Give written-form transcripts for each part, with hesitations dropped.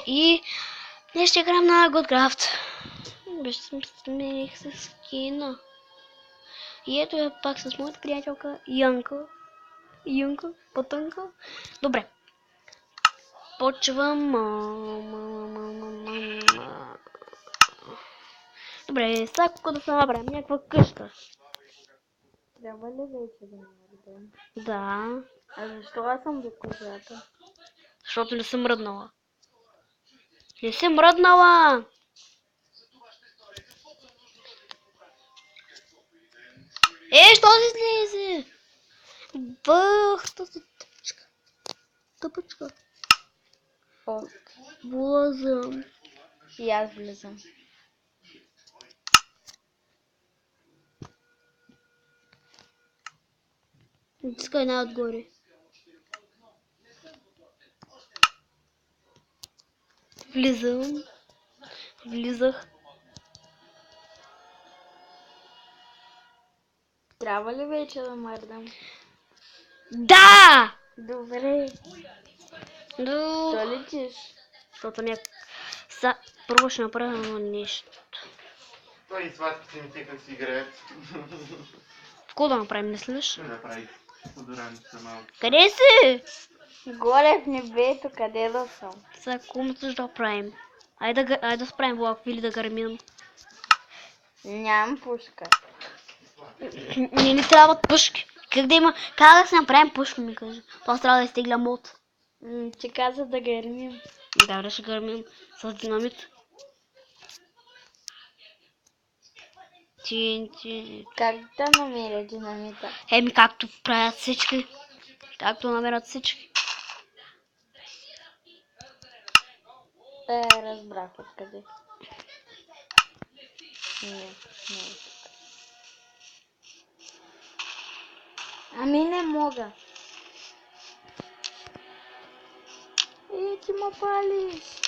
И днес ще играем на Godcraft. Беше смених с скина. И ето я пак с моята приятелка Янка. Пътънка. Добре. Почвам. Добре, сега колко да се направим някаква къща. Трябва ли вече да наредим? Да. А защо аз съм до кожата? Защото не съм мръднала. Не съм мръднала! Що се слезе? Въх, тази тъпчка. Тъпчка. Влизам. И аз влизам. Натискай най-отгоре. Влизам. Влизах. Трябва ли вече да мърдам? Да! Добре. Да. То летиш? Защото първо ще направя нещо. Той и сватките ми те как си играят. Какво да направим, мислиш? Ще направих подораница малко. Къде си? Горе в небето, къде да съм? Сега какво мислиш да правим? Айде да справим влак или да гърмим. Нямам пушка. Не ни трябват пушки. Как да си направим пушка, ми кажи. Това трябва да изтегля мод. Ти каза да гърмим. Да, ще гърмим с динамит. Как да намеря динамита? Както правят всички. Както намерят всички. Разбрах откъде. Не. Ами не мога. Ти ме палиш.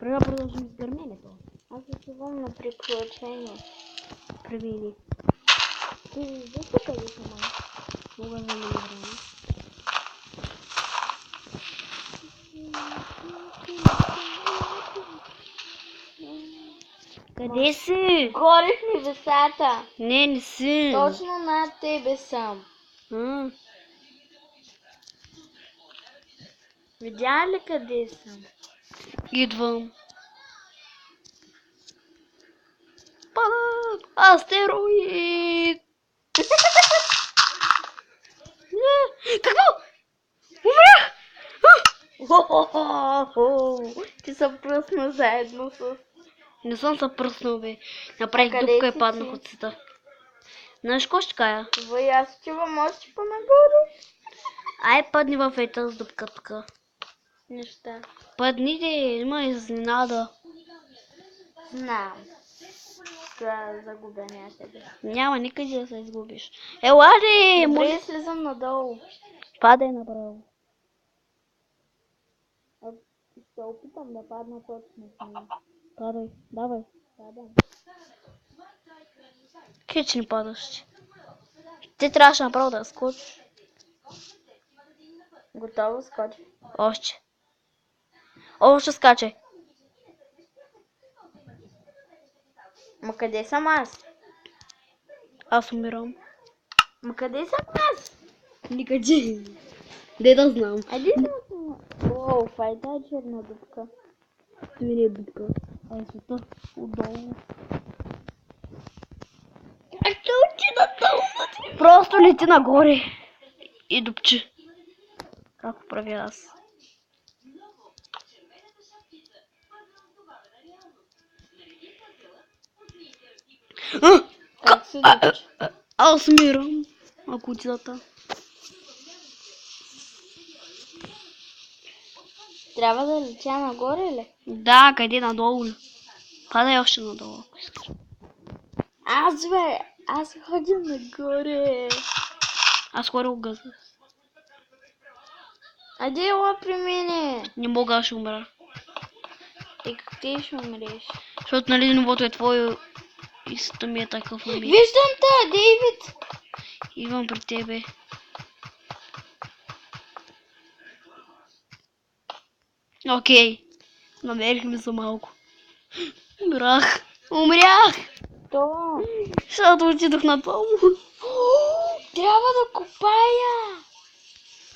Прега продължим с гърменето. Аз отивам на приключение. Превели. Ти виждаш ли къде съм? Мога да не време. Къде си? Горе в небесата. Не си. Точно над тебе съм. Видя ли къде съм? Идвам. Падат! Астероид! Какво? Умрях! Ти се пръсна заедно с... Не съм се пръснал, бе. Направих Къде дупка и си паднах ти? от света. Знаеш какво ще кажа? Вай, аз отивам още по-нагоре. Ай, падни в ета с дупка тук. Неща. Падни, има изненада. Знам. Да загубя някъде. Няма никъде да се изгубиш. Лади! Добре, слизам надолу. Падай направо. Ще опитам да падна точно с него. Падай, давай. Падам. Хич не падаш. Ти трябваше направо да скочиш. Готово, скочи. Още. Още скачай. Ма къде съм аз? Аз умирам. Ма къде съм аз? Никъде. Де да знам. Айде съм. Оу, файда е черна дупка. Ми не е дупка. Ай, света. Отдолу. А ще учи надолу. Просто лети нагоре. И дупчи. Как правя аз? Как се дупчи? Аз умирам. А кутията. Трябва да летя нагоре ли? Да, къде надолу? Падай още надолу, ако искаш. Аз ходя нагоре. Аз хора огъзна. Айде ела при мене. Не мога, аз ще умра. И как ти ще умреш? Защото нали нивото е твое Исто ми е такъв момент. Виждам те, Дейвид! Идвам при тебе. Окей. Намерихме за малко. Умрях. То. Защото отидох надолу. Трябва да копая!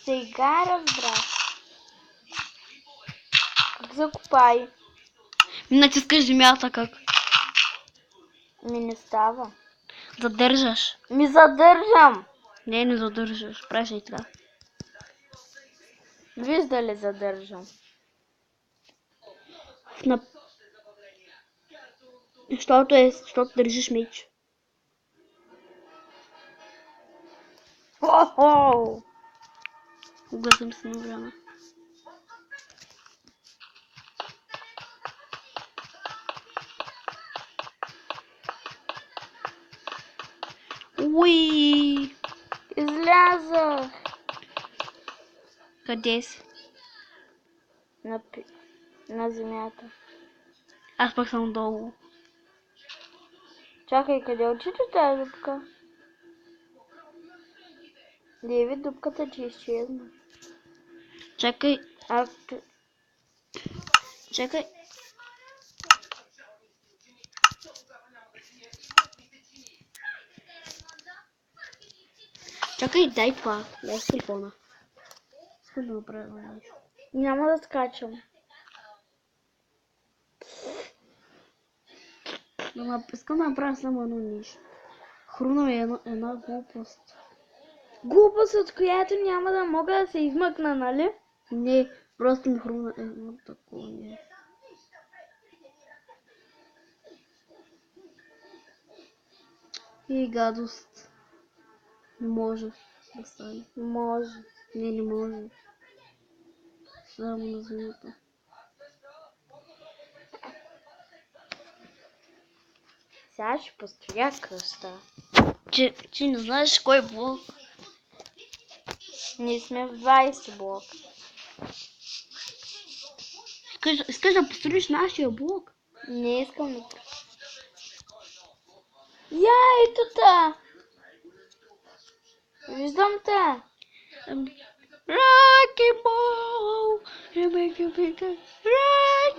Сега разбрах. Как закопай? Натискаш земята как. Ми не става. Задържаш. Ми задържам! Не задържаш. Правиш и така. Вижда ли задържам? Защото държиш меч. Хо-хо! Угасим се на време. Уи! Излязах! Къде си? На земята. Аз пък съм долу. Чакай, къде отиде тази дупка? Дейвид, дупката ти изчезна. Чакай. А Чакай. Чакай, дай това. Дай с телефона. Искам да направя нещо. няма да скачам. Искам да направя само едно нещо. Хрумна ми една глупост. Глупост, от която няма да мога да се измъкна, нали? Не, просто ми хрумна едно такова нещо. И гадост. Не може да стане. Може. Не може. Само на земята. Сега ще построя къща. Че не знаеш кой блок. Ние сме в 20 блок. Искаш да построиш нашия блок? Не искам да... Я, ето та! Виждам те! Ракибол! Ракибол!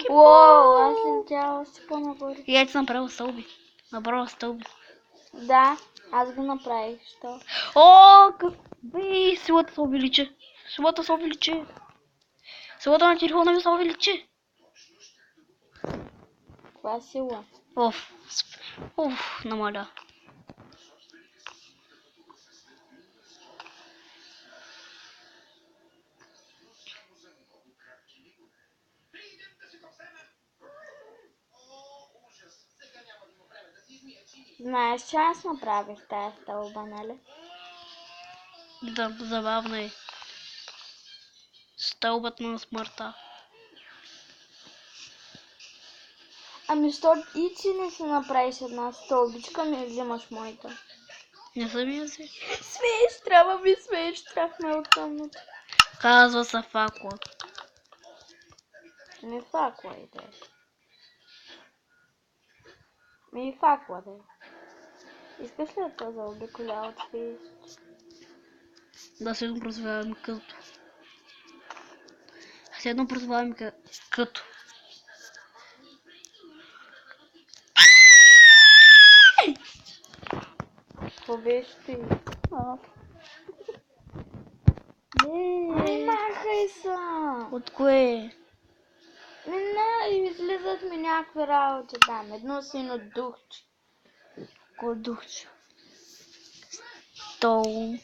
Уоу, аз летяла още по-нагоре. И ето съм направил стълби. Направил стълби. Да, аз го направих. Що? О, бей, силата се увеличи. Силата се увеличи. Силата на телефона ми се увеличи. Каква сила? Оф, намаля. Знаеш, че аз направих тая стълба, нали? Да, забавно е. Стълбът на смъртта. Ами, що и ти не си направиш една стълбичка, ми взимаш моята. Не съм я си. Смееш, трябва ми смееш, трахме от тъмното. Казва се факла. Ми факла иде. Ми факла де. Искаш ли да заобиколя от фейс? Да се прозваваме като. Следно прозваваме като. Какво беше ти? Не. Махай са! От кое? Не, излизат ми някакви работи там. Едно сино духче. Кой духче? Стол.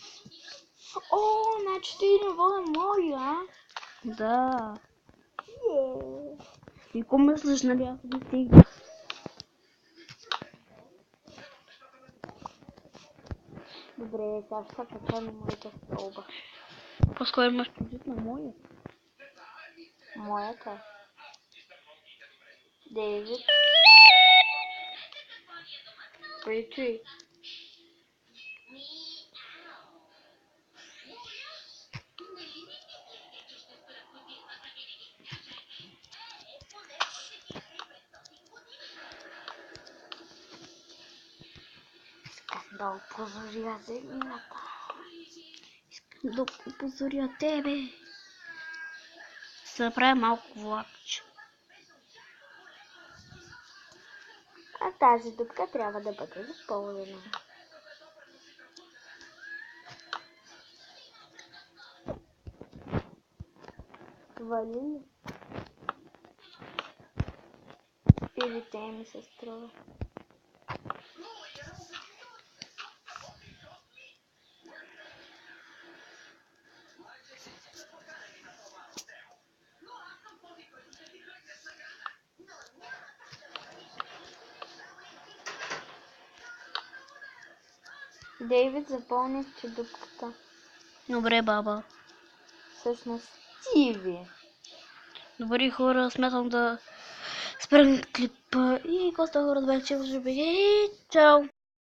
О, значи ти ниво е мой, а? Да. И ко мислиш, нали аз не стигнах? Добре, сега ще кача на моята стълба. По-скоро имаш предвид на моя. Моята. Дейвид. Причуй. Искам да опозоря земята. Да опозоря тебе. Се направи малко влакче. А тази дупка трябва да бъде запълнена. Вали ли? Или те ми се струва? Дейвид, запълни че дупката. Добре, баба. Всъщност Стиви. Добре, хора, смятам да спрем клипа и коста хора, разбех, че и чао!